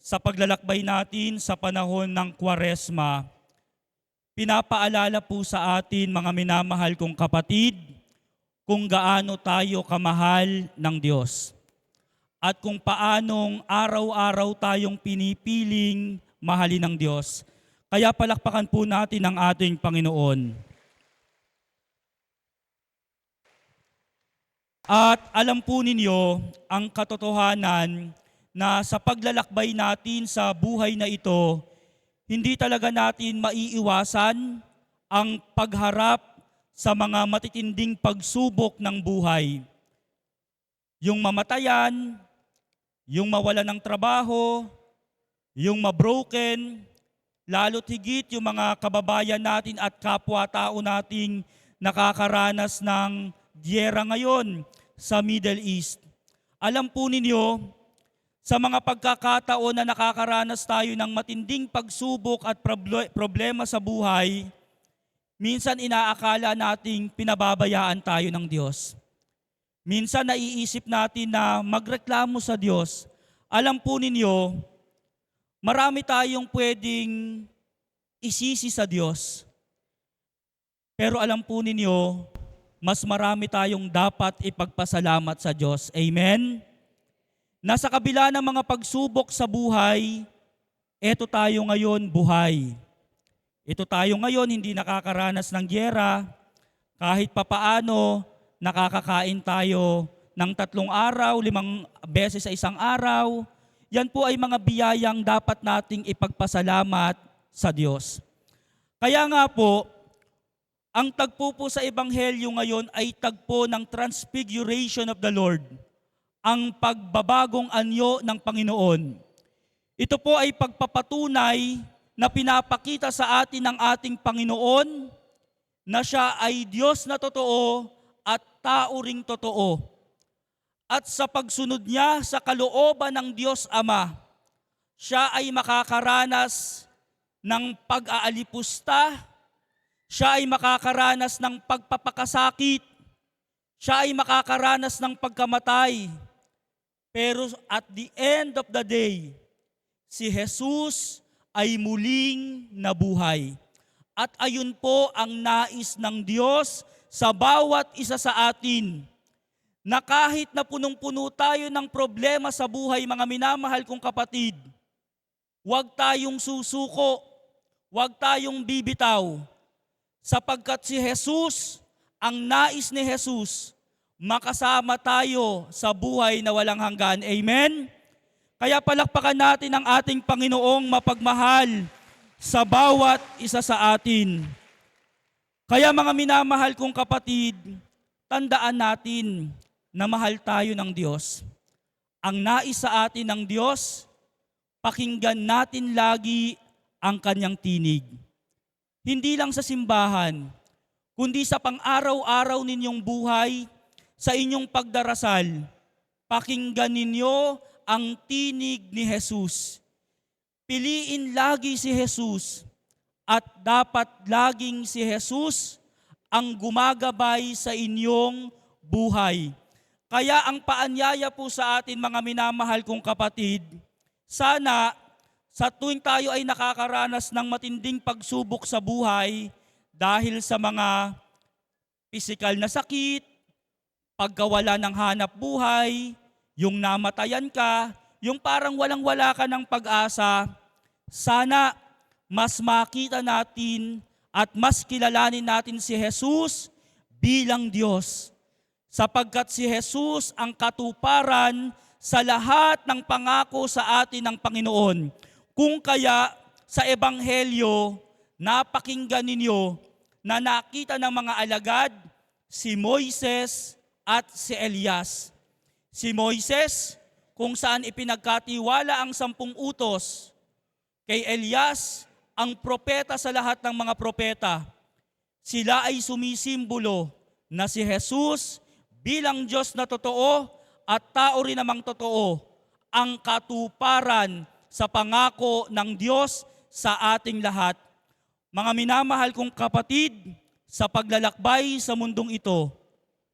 Sa paglalakbay natin sa panahon ng Kwaresma, pinapaalala po sa atin, mga minamahal kong kapatid, kung gaano tayo kamahal ng Diyos at kung paanong araw-araw tayong pinipiling mahalin ng Diyos. Kaya palakpakan po natin ang ating Panginoon. At alam po ninyo ang katotohanan na sa paglalakbay natin sa buhay na ito, hindi talaga natin maiiwasan ang pagharap sa mga matitinding pagsubok ng buhay. Yung mamatayan, yung mawalan ng trabaho, yung mabroken, lalo't higit yung mga kababayan natin at kapwa-tao nating nakakaranas ng giyera ngayon sa Middle East. Alam po ninyo, sa mga pagkakataon na nakakaranas tayo ng matinding pagsubok at problema sa buhay, minsan inaakala nating pinababayaan tayo ng Diyos. Minsan naiisip natin na magreklamo sa Diyos. Alam po ninyo, marami tayong pwedeng isisi sa Diyos. Pero alam po ninyo, mas marami tayong dapat ipagpasalamat sa Diyos. Amen? Nasa kabila ng mga pagsubok sa buhay, eto tayo ngayon buhay. Ito tayo ngayon hindi nakakaranas ng giyera, kahit papaano nakakakain tayo ng 3 araw, 5 beses sa isang araw. Yan po ay mga biyayang dapat nating ipagpasalamat sa Diyos. Kaya nga po, ang tagpo po sa Ebanghelyo ngayon ay tagpo ng transfiguration of the Lord, ang pagbabagong anyo ng Panginoon. Ito po ay pagpapatunay na pinapakita sa atin ng ating Panginoon na siya ay Diyos na totoo at tao ring totoo. At sa pagsunod niya sa kalooban ng Diyos Ama, siya ay makakaranas ng pag-aalipusta, siya ay makakaranas ng pagpapakasakit, siya ay makakaranas ng pagkamatay. Pero at the end of the day, si Jesus ay muling nabuhay. At ayun po ang nais ng Diyos sa bawat isa sa atin, na kahit na punong-puno tayo ng problema sa buhay, mga minamahal kong kapatid, huwag tayong susuko, huwag tayong bibitaw, sapagkat si Jesus, ang nais ni Jesus, makasama tayo sa buhay na walang hanggan. Amen? Kaya palakpakan natin ang ating Panginoong mapagmahal sa bawat isa sa atin. Kaya mga minamahal kong kapatid, tandaan natin na mahal tayo ng Diyos. Ang nais sa atin ng Diyos, pakinggan natin lagi ang kanyang tinig. Hindi lang sa simbahan, kundi sa pang-araw-araw ninyong buhay, sa inyong pagdarasal, pakinggan ninyo ang tinig ni Jesus. Piliin lagi si Jesus at dapat laging si Jesus ang gumagabay sa inyong buhay. Kaya ang paanyaya po sa atin, mga minamahal kong kapatid, sana sa tuwing tayo ay nakakaranas ng matinding pagsubok sa buhay dahil sa mga pisikal na sakit, pagkawala ng hanap buhay, yung namatayan ka, yung parang walang-wala ka ng pag-asa, sana mas makita natin at mas kilalanin natin si Jesus bilang Diyos. Sapagkat si Jesus ang katuparan sa lahat ng pangako sa atin ng Panginoon. Kung kaya sa Ebanghelyo, napakinggan ninyo na nakita ng mga alagad si Moises at si Elias. Si Moises, kung saan ipinagkatiwala ang 10 utos. Kay Elias, ang propeta sa lahat ng mga propeta. Sila ay sumisimbolo na si Jesus bilang Diyos na totoo at tao rin namang totoo, ang katuparan sa pangako ng Diyos sa ating lahat. Mga minamahal kong kapatid, sa paglalakbay sa mundong ito,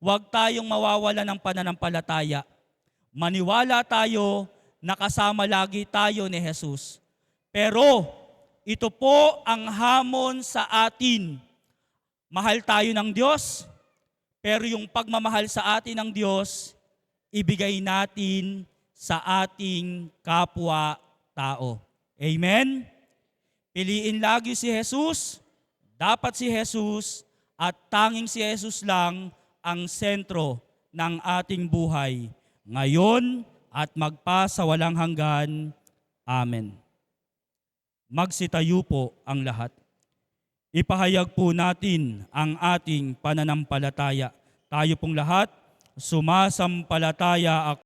huwag tayong mawawala ng pananampalataya. Maniwala tayo nakasama lagi tayo ni Jesus. Pero ito po ang hamon sa atin. Mahal tayo ng Diyos, pero yung pagmamahal sa atin ng Diyos, ibigay natin sa ating kapwa-tao. Amen? Piliin lagi si Jesus, dapat si Jesus, at tanging si Jesus lang ang sentro ng ating buhay, ngayon at magpasawalang hanggan. Amen. Magsitayo po ang lahat. Ipahayag po natin ang ating pananampalataya. Tayo pong lahat, sumasampalataya ako